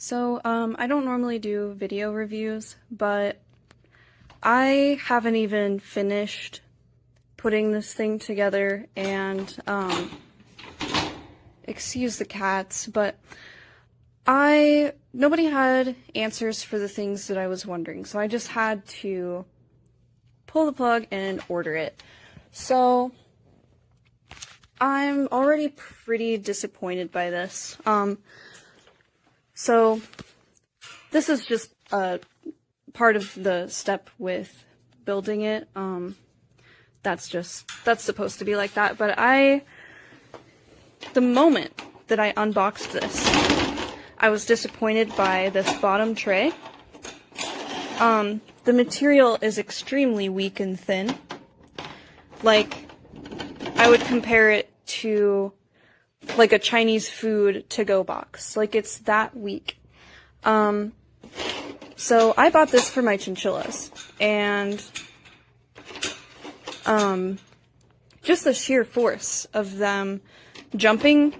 I don't normally do video reviews, but I haven't even finished putting this thing together, and, excuse the cats, but nobody had answers for the things that I was wondering, so I just had to pull the plug and order it. So, I'm already pretty disappointed by this. So, this is just a part of the step with building it. That's supposed to be like that, but the moment that I unboxed this, I was disappointed by this bottom tray. The material is extremely weak and thin. Like, I would compare it to like a Chinese food to-go box. Like, it's that weak. So I bought this for my chinchillas, and just the sheer force of them jumping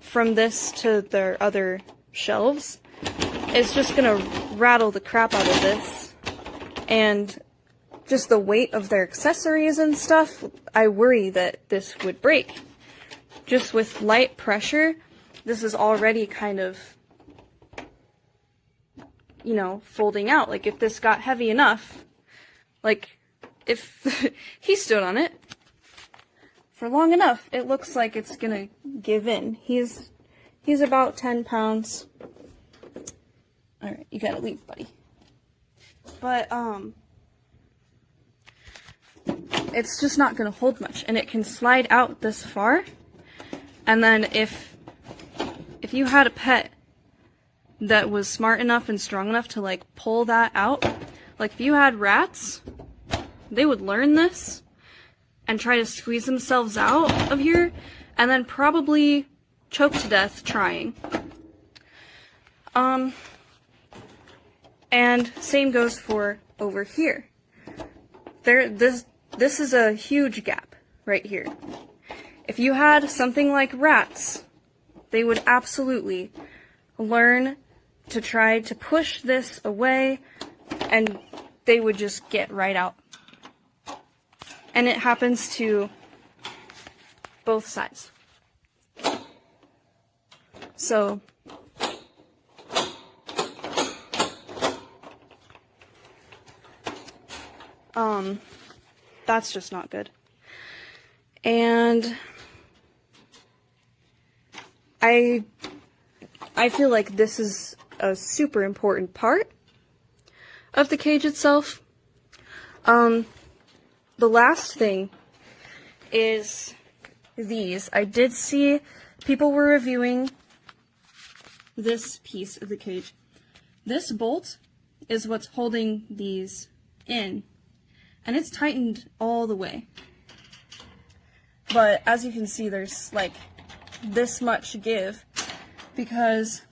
from this to their other shelves is just gonna rattle the crap out of this. And just the weight of their accessories and stuff, I worry that this would break. Just with light pressure, this is already kind of, you know, folding out. Like, if this got heavy enough, like, if he stood on it for long enough, it looks like it's gonna give in. He's about 10 pounds. Alright, you gotta leave, buddy. But, it's just not gonna hold much, and it can slide out this far. And then if you had a pet that was smart enough and strong enough to, like, pull that out, like, if you had rats, they would learn this and try to squeeze themselves out of here, and then probably choke to death trying. And same goes for over here. This is a huge gap right here. If you had something like rats, they would absolutely learn to try to push this away, and they would just get right out. And it happens to both sides. So, that's just not good. And I feel like this is a super important part of the cage itself. The last thing is these. I did see people were reviewing this piece of the cage. This bolt is what's holding these in, and it's tightened all the way. But as you can see, there's like this much give, because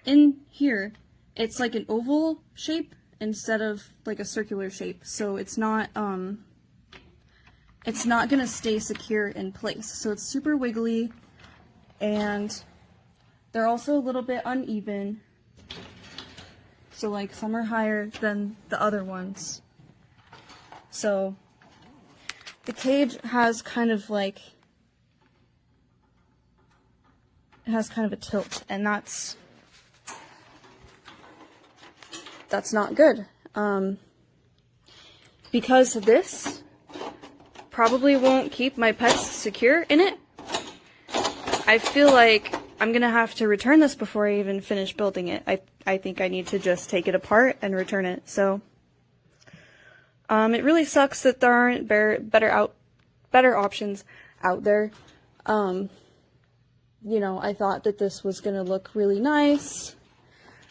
in here it's like an oval shape instead of like a circular shape, so it's not gonna stay secure in place. So it's super wiggly, and they're also a little bit uneven. So like some are higher than the other ones. So the cage has kind of like, it has kind of a tilt, and that's not good. Because this probably won't keep my pets secure in it, I feel like I'm gonna have to return this before I even finish building it. I think I need to just take it apart and return it. So, it really sucks that there aren't better options out there. You know, I thought that this was gonna look really nice,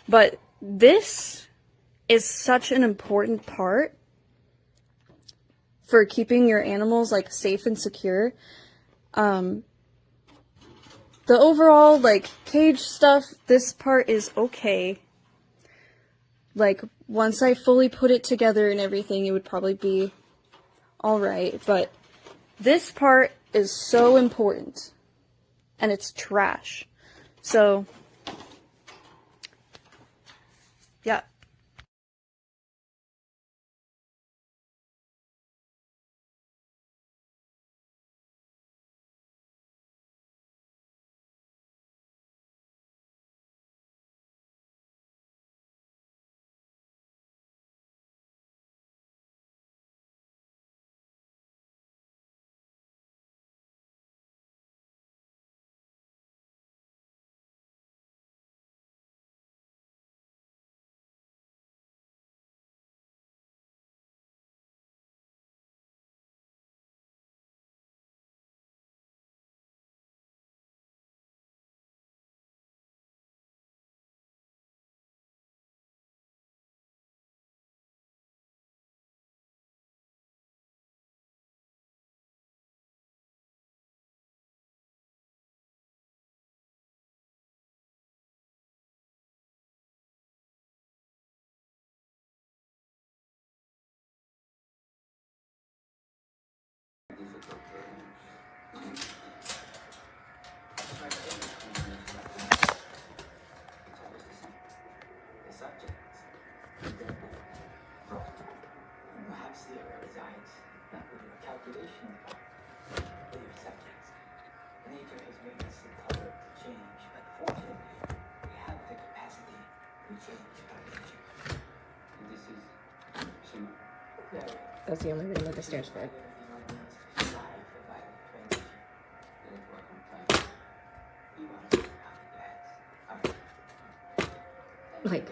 but this is such an important part for keeping your animals, like, safe and secure. The overall, like, cage stuff, this part is okay. Like, once I fully put it together and everything, it would probably be alright, but this part is so important, and it's trash. So, Yeah. That's the only reason that the stairs fit. Like,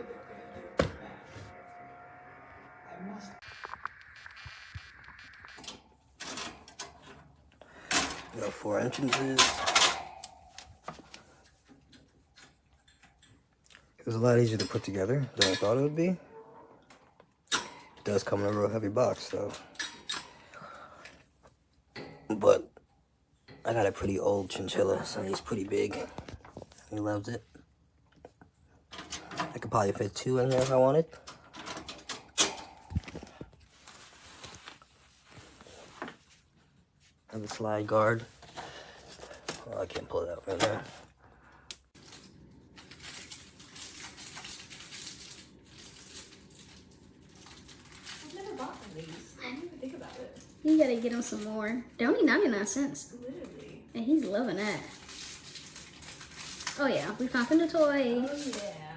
you got 4 entrances. It was a lot easier to put together than I thought it would be. It does come in a real heavy box though. But I got a pretty old chinchilla, so he's pretty big. He loves it. I could probably fit 2 in there if I wanted. I have a slide guard. Oh, I can't pull it out right now. I've never bought one of these. I didn't even think about it. You gotta get him some more. They're only 99 cents. Literally. And he's loving that. Oh yeah, we popping a toy. Oh yeah.